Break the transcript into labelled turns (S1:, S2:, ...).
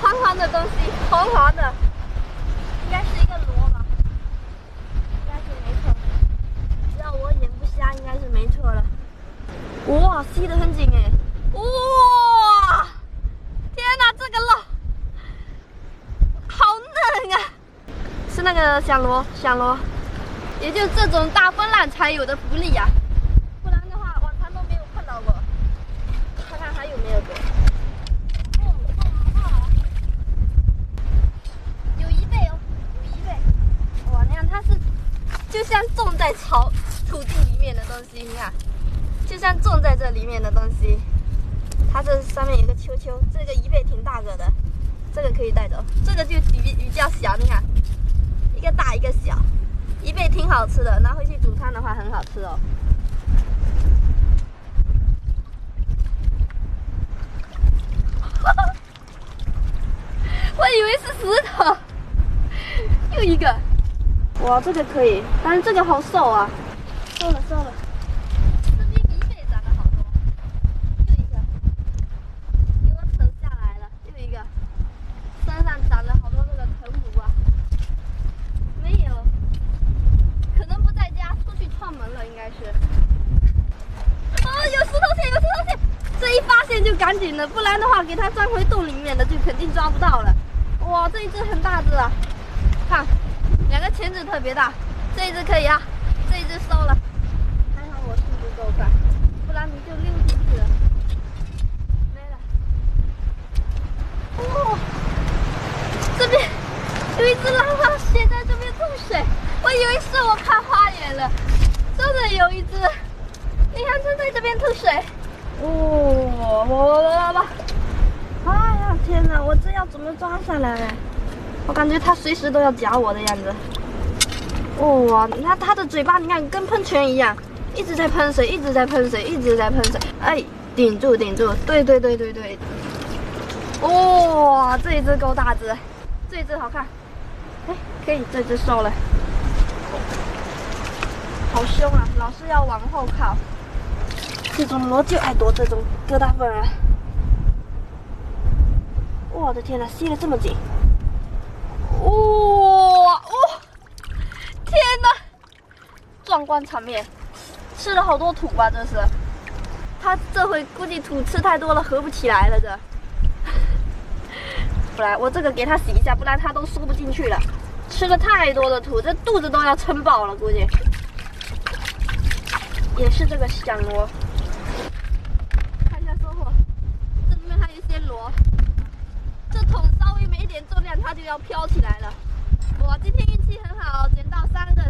S1: 黄黄的东西，黄黄的，应该是一个螺吧？应该是没错，只要我眼不瞎，应该是没错了。哇，吸得很紧哎！哇，天哪，这个肉好嫩啊！是那个响螺，响螺，也就这种大风浪才有的福利呀、不然的话，往常都没有碰到过。看看还有没有过。有一倍哦，有一倍。哇，你看它是就像种在土地里面的东西，你看，就像种在这里面的东西。它这上面有个球球，这个一倍挺大个的，这个可以带走。这个就比较小，你看，一个大一个小，一倍挺好吃的，拿回去煮汤的话很好吃哦。我以为是石头，又一个，哇，这个可以，但是这个好瘦啊，瘦了瘦了，这边一倍长了好多，又一个，给我扯下来了，又一个，山上长了好多这个藤壶啊，没有，可能不在家，出去串门了，应该是。哦，有石头线，有石头线，这一发现就赶紧的，不然的话给它钻回洞里面的就肯定抓不到了。哇，这一只很大只啊！看，两个钳子特别大，这一只可以啊，这一只收了。还好我速度够快，不然你就溜进去了，没了。哦，这边有一只浪花蟹在这边吐水，我以为是我看花眼了，真的有一只，你看它在这边吐水。哇！哎呀，天哪！我这要怎么抓下来？我感觉它随时都要夹我的样子。哇，你看它的嘴巴，你看跟喷泉一样，一直在喷水，一直在喷水，一直在喷水。哎，顶住，顶住！对对对对对。哇，这一只够大只，这一只好看。哎，可以，这只收了。好凶啊！老是要往后靠。这种螺就爱躲这种疙瘩缝啊！我的天哪，吸得这么紧！哇！天哪，壮观场面！吃了好多土吧？这是，他这回估计土吃太多了，合不起来了这。不然我这个给他洗一下，不然他都缩不进去了。吃了太多的土，这肚子都要撑爆了，估计。也是这个响螺。看一下收获，这里面还有一些螺。这桶稍微没一点重量，它就要飘起来了。哇，今天运气很好，捡到3个。